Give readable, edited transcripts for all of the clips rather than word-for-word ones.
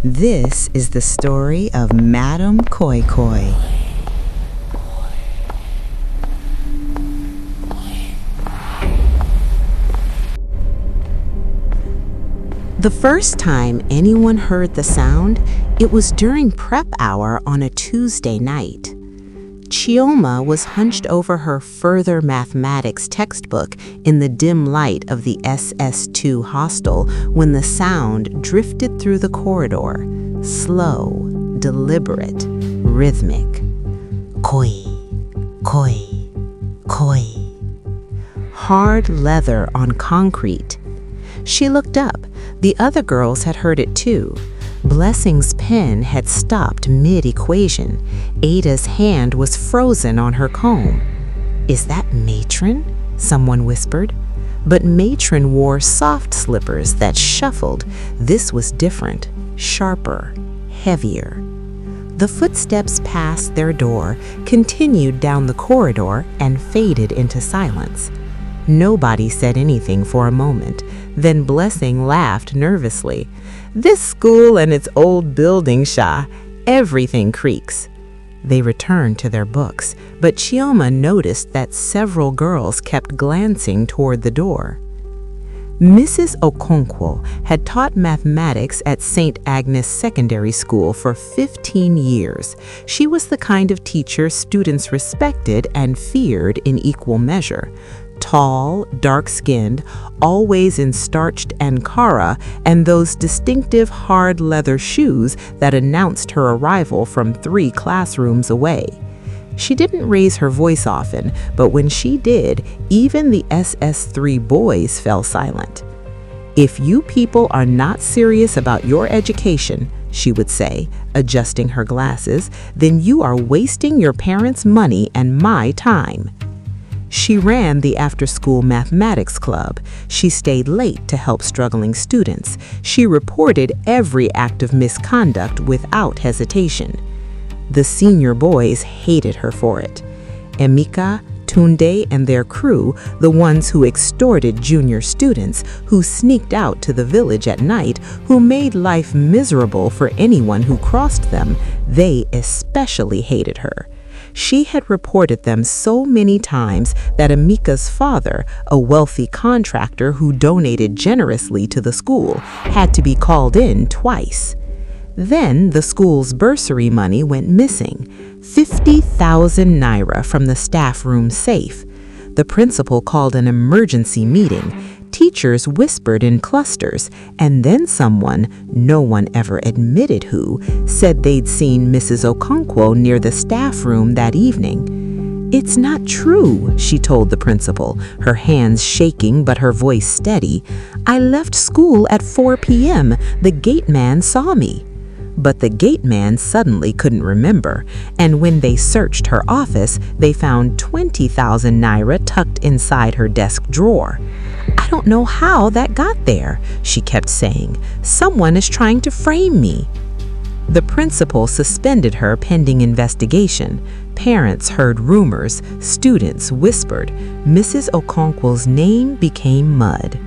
This is the story of Madam Koi Koi. The first time anyone heard the sound, it was during prep hour on a Tuesday night. Chioma was hunched over her further mathematics textbook in the dim light of the SS2 hostel when the sound drifted through the corridor, slow, deliberate, rhythmic. Koi, koi, koi. Hard leather on concrete. She looked up. The other girls had heard it too. Blessing's pen had stopped mid-equation. Ada's hand was frozen on her comb. "Is that Matron?" someone whispered. But Matron wore soft slippers that shuffled. This was different, sharper, heavier. The footsteps passed their door, continued down the corridor, and faded into silence. Nobody said anything for a moment. Then Blessing laughed nervously. "This school and its old building, Sha. Everything creaks." They returned to their books, but Chioma noticed that several girls kept glancing toward the door. Mrs. Okonkwo had taught mathematics at St. Agnes Secondary School for 15 years. She was the kind of teacher students respected and feared in equal measure. Tall, dark-skinned, always in starched Ankara and those distinctive hard leather shoes that announced her arrival from 3 classrooms away. She didn't raise her voice often, but when she did, even the SS3 boys fell silent. "If you people are not serious about your education," she would say, adjusting her glasses, "then you are wasting your parents' money and my time." She ran the after-school mathematics club. She stayed late to help struggling students. She reported every act of misconduct without hesitation. The senior boys hated her for it. Emeka, Tunde, and their crew, the ones who extorted junior students, who sneaked out to the village at night, who made life miserable for anyone who crossed them, they especially hated her. She had reported them so many times that Emeka's father, a wealthy contractor who donated generously to the school, had to be called in twice. Then the school's bursary money went missing, 50,000 naira from the staff room safe. The principal called an emergency meeting. Teachers whispered in clusters, and then someone, no one ever admitted who, said they'd seen Mrs. Okonkwo near the staff room that evening. "It's not true," she told the principal, her hands shaking but her voice steady. "I left school at 4 p.m. The gate man saw me." But the gate man suddenly couldn't remember, and when they searched her office, they found 20,000 naira tucked inside her desk drawer. "I don't know how that got there," she kept saying. "Someone is trying to frame me." The principal suspended her pending investigation. Parents heard rumors, students whispered. Mrs. Okonkwo's name became mud.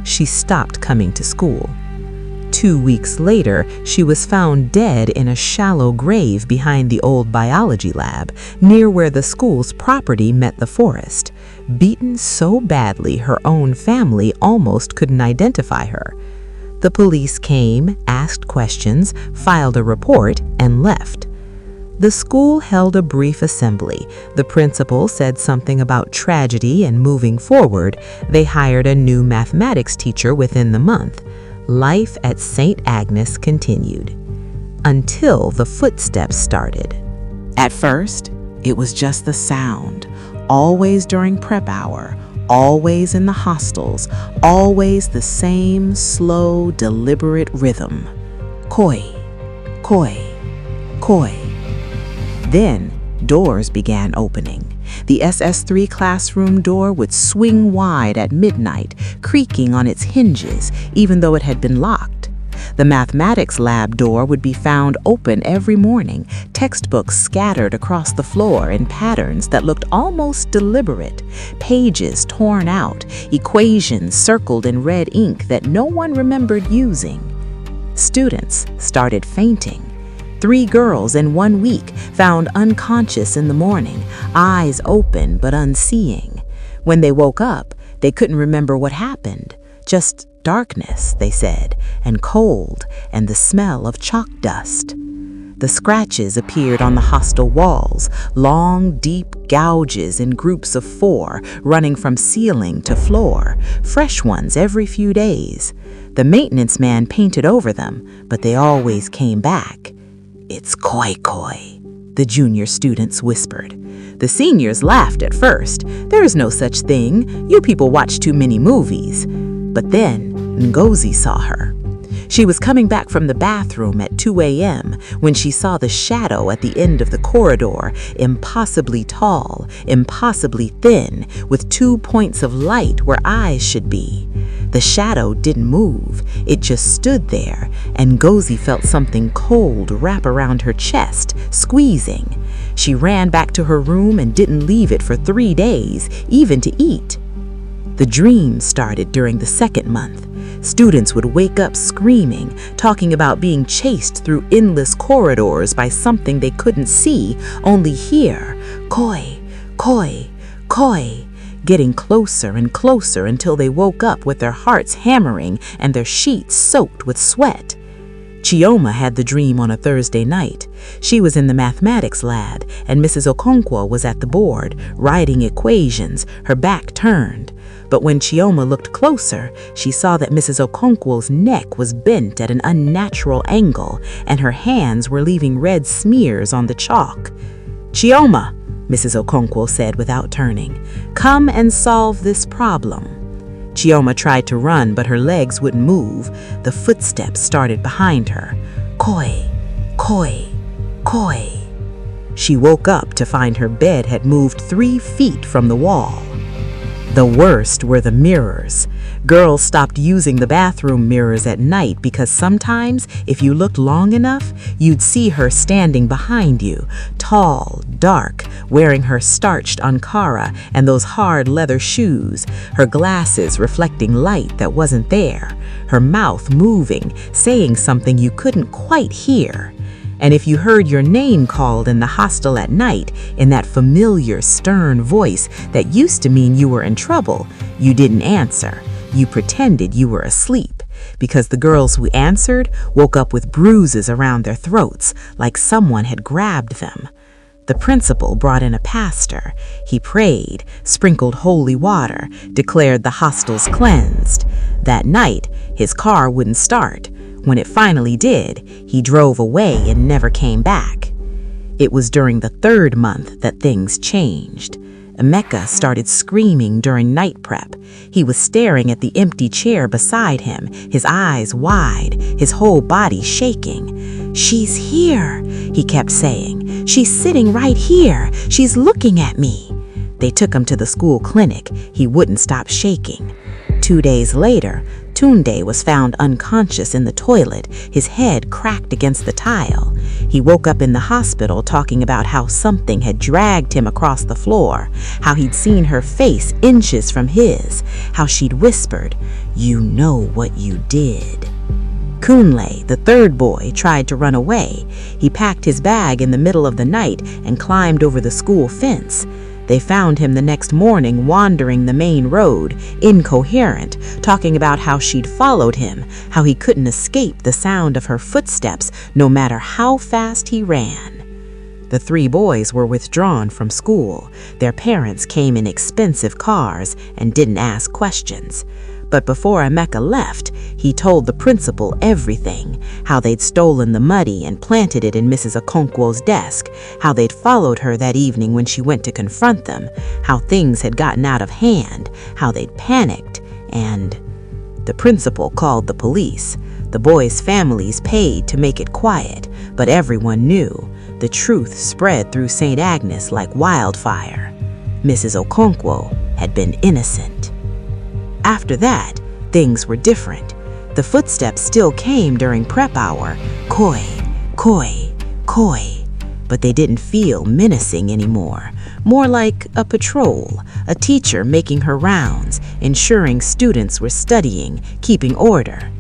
She stopped coming to school. 2 weeks later, she was found dead in a shallow grave behind the old biology lab, near where the school's property met the forest. Beaten so badly her own family almost couldn't identify her. The police came, asked questions, filed a report, and left. The school held a brief assembly. The principal said something about tragedy and moving forward. They hired a new mathematics teacher within the month. Life at St. Agnes continued, until the footsteps started. At first, it was just the sound, always during prep hour, always in the hostels, always the same slow, deliberate rhythm. Koi, koi, koi. Then doors began opening. The SS3 classroom door would swing wide at midnight, creaking on its hinges, even though it had been locked. The mathematics lab door would be found open every morning, textbooks scattered across the floor in patterns that looked almost deliberate, pages torn out, equations circled in red ink that no one remembered using. Students started fainting. 3 girls in 1 week found unconscious in the morning, eyes open but unseeing. When they woke up, they couldn't remember what happened. Just darkness, they said, and cold, and the smell of chalk dust. The scratches appeared on the hostel walls, long, deep gouges in groups of 4, running from ceiling to floor, fresh ones every few days. The maintenance man painted over them, but they always came back. "It's koi-koi," the junior students whispered. The seniors laughed at first. "There is no such thing. You people watch too many movies." But then Ngozi saw her. She was coming back from the bathroom at 2 a.m. when she saw the shadow at the end of the corridor, impossibly tall, impossibly thin, with 2 points of light where eyes should be. The shadow didn't move, it just stood there, and Ngozi felt something cold wrap around her chest, squeezing. She ran back to her room and didn't leave it for 3 days, even to eat. The dream started during the 2nd month. Students would wake up screaming, talking about being chased through endless corridors by something they couldn't see, only hear. Koi, koi, koi. Getting closer and closer until they woke up with their hearts hammering and their sheets soaked with sweat. Chioma had the dream on a Thursday night. She was in the mathematics lab, and Mrs. Okonkwo was at the board, writing equations, her back turned. But when Chioma looked closer, she saw that Mrs. Okonkwo's neck was bent at an unnatural angle, and her hands were leaving red smears on the chalk. "Chioma," Mrs. Okonkwo said without turning, "come and solve this problem." Chioma tried to run, but her legs wouldn't move. The footsteps started behind her. Koi, koi, koi. She woke up to find her bed had moved 3 feet from the wall. The worst were the mirrors. Girls stopped using the bathroom mirrors at night because sometimes, if you looked long enough, you'd see her standing behind you, tall, dark, wearing her starched ankara and those hard leather shoes, her glasses reflecting light that wasn't there, her mouth moving, saying something you couldn't quite hear. And if you heard your name called in the hostel at night, in that familiar, stern voice that used to mean you were in trouble, you didn't answer. You pretended you were asleep, because the girls who answered woke up with bruises around their throats, like someone had grabbed them. The principal brought in a pastor. He prayed, sprinkled holy water, declared the hostels cleansed. That night, his car wouldn't start. When it finally did, he drove away and never came back. It was during the 3rd month that things changed. Emeka started screaming during night prep. He was staring at the empty chair beside him, his eyes wide, his whole body shaking. "She's here," he kept saying. "She's sitting right here. She's looking at me." They took him to the school clinic. He wouldn't stop shaking. 2 days later, Tunde was found unconscious in the toilet, his head cracked against the tile. He woke up in the hospital talking about how something had dragged him across the floor, how he'd seen her face inches from his, how she'd whispered, "You know what you did." Kunle, the 3rd boy, tried to run away. He packed his bag in the middle of the night and climbed over the school fence. They found him the next morning wandering the main road, incoherent, talking about how she'd followed him, how he couldn't escape the sound of her footsteps no matter how fast he ran. The 3 boys were withdrawn from school. Their parents came in expensive cars and didn't ask questions. But before Emeka left, he told the principal everything, how they'd stolen the muddy and planted it in Mrs. Okonkwo's desk, how they'd followed her that evening when she went to confront them, how things had gotten out of hand, how they'd panicked, and the principal called the police. The boys' families paid to make it quiet, but everyone knew. The truth spread through St. Agnes like wildfire. Mrs. Okonkwo had been innocent. After that, things were different. The footsteps still came during prep hour, koi, koi, koi, but they didn't feel menacing anymore. More like a patrol, a teacher making her rounds, ensuring students were studying, keeping order.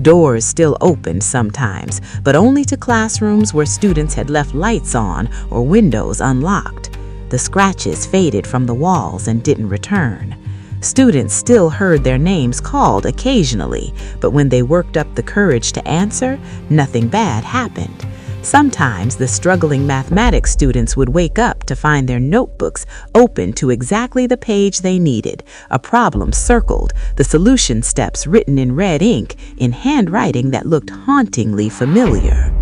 Doors still opened sometimes, but only to classrooms where students had left lights on or windows unlocked. The scratches faded from the walls and didn't return. Students still heard their names called occasionally, but when they worked up the courage to answer, nothing bad happened. Sometimes the struggling mathematics students would wake up to find their notebooks open to exactly the page they needed, a problem circled, the solution steps written in red ink in handwriting that looked hauntingly familiar.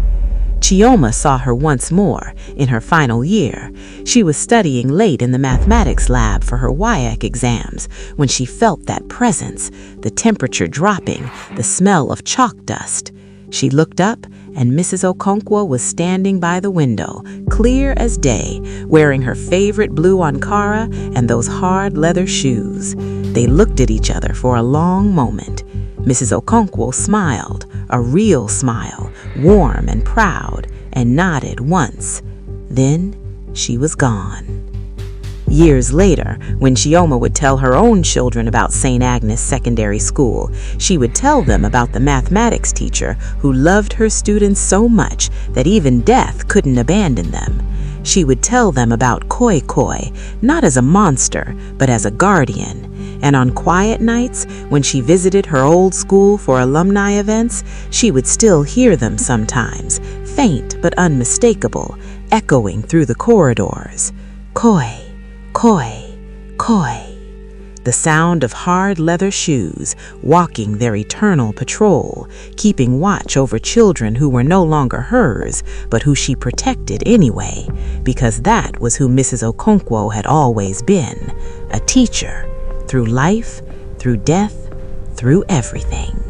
Chioma saw her once more in her final year. She was studying late in the mathematics lab for her WIAC exams when she felt that presence, the temperature dropping, the smell of chalk dust. She looked up, and Mrs. Okonkwo was standing by the window, clear as day, wearing her favorite blue Ankara and those hard leather shoes. They looked at each other for a long moment. Mrs. Okonkwo smiled, a real smile, warm and proud, and nodded once. Then she was gone. Years later, when Chioma would tell her own children about St. Agnes Secondary School, she would tell them about the mathematics teacher who loved her students so much that even death couldn't abandon them. She would tell them about Koi Koi, not as a monster, but as a guardian. And on quiet nights, when she visited her old school for alumni events, she would still hear them sometimes, faint but unmistakable, echoing through the corridors. Koi, koi, koi. The sound of hard leather shoes, walking their eternal patrol, keeping watch over children who were no longer hers, but who she protected anyway, because that was who Mrs. Okonkwo had always been, a teacher, through life, through death, through everything.